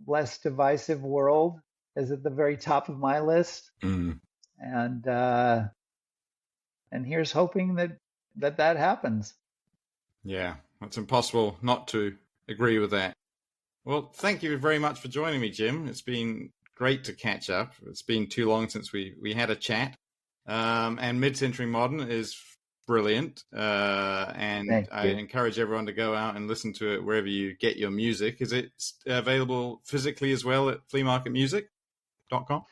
less divisive world is at the very top of my list. Mm. And here's hoping that happens. Yeah, it's impossible not to agree with that. Well, thank you very much for joining me, Jim. It's been great to catch up. It's been too long since we had a chat. And Mid-Century Modern is brilliant. And I encourage everyone to go out and listen to it wherever you get your music. Is it available physically as well at fleamarketmusic.com?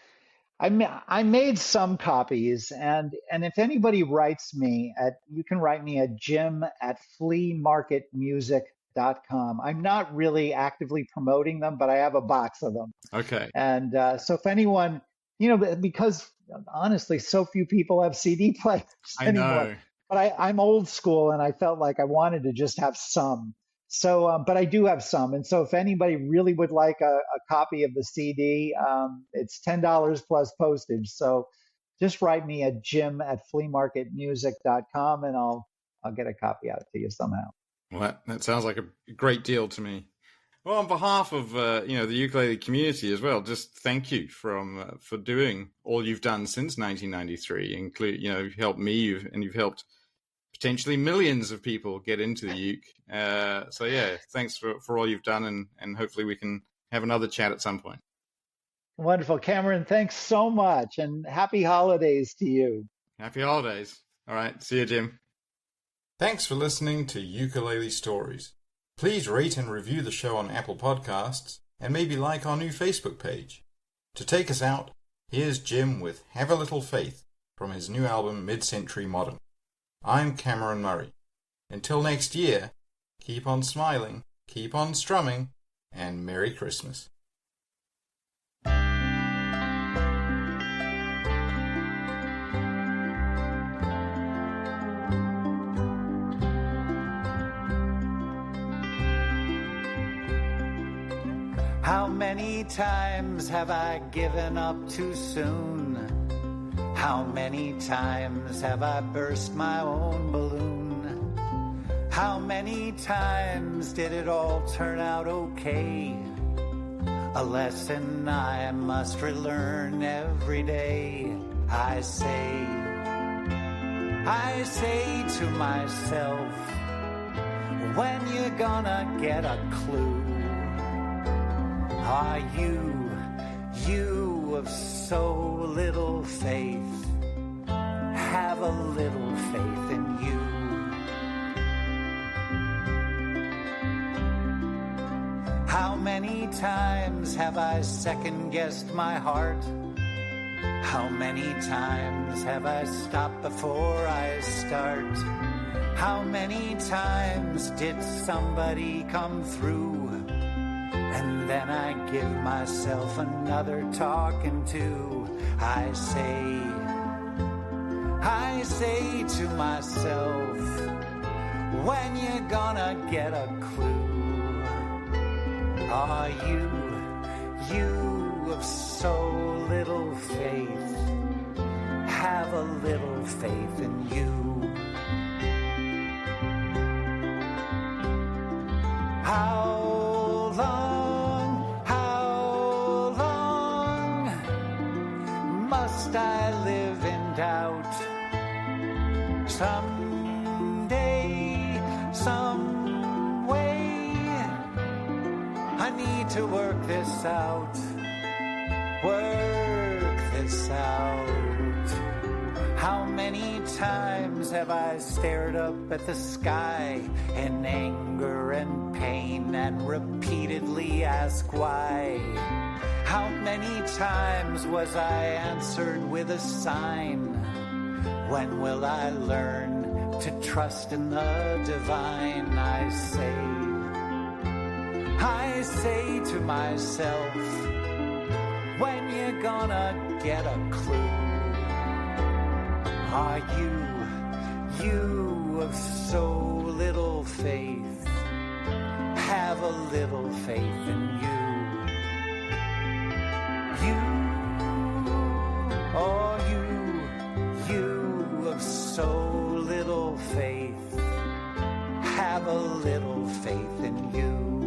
I made some copies, and if anybody writes me you can write me at jim@fleamarketmusic.com. I'm not really actively promoting them, but I have a box of them. Okay. And so if anyone, because honestly, so few people have CD players anymore. I know. But I'm old school, and I felt like I wanted to just have some. So, but I do have some. And so if anybody really would like a copy of the CD, it's $10 plus postage. So just write me at jim@fleamarketmusic.com, and I'll get a copy out to you somehow. Well, that sounds like a great deal to me. Well, on behalf of the ukulele community as well, just thank you for doing all you've done since 1993. You've helped me, you've helped potentially millions of people get into the uke. So yeah, thanks for all you've done, and hopefully we can have another chat at some point. Wonderful. Cameron, thanks so much, and happy holidays to you. Happy holidays. All right, see you, Jim. Thanks for listening to Ukulele Stories. Please rate and review the show on Apple Podcasts, and maybe like our new Facebook page. To take us out, here's Jim with Have a Little Faith from his new album Mid-Century Modern. I'm Cameron Murray. Until next year, keep on smiling, keep on strumming, and Merry Christmas. How many times have I given up too soon? How many times have I burst my own balloon? How many times did it all turn out okay? A lesson I must relearn every day. I say to myself, when you gonna get a clue? Are you of so little faith? Have a little faith in you. How many times have I second-guessed my heart? How many times have I stopped before I start? How many times did somebody come through? And then I give myself another talking to. I say to myself, when you gonna get a clue? Are you of so little faith? Have a little faith in you. How long must I live in doubt? Someday, some way, I need to work this out. Work this out. How many times have I stared up at the sky in anger and pain and repeatedly asked why? How many times was I answered with a sign? When will I learn to trust in the divine? I say to myself, when you gonna get a clue? Are you of so little faith? Have a little faith in you. You of so little faith. Have a little faith in you.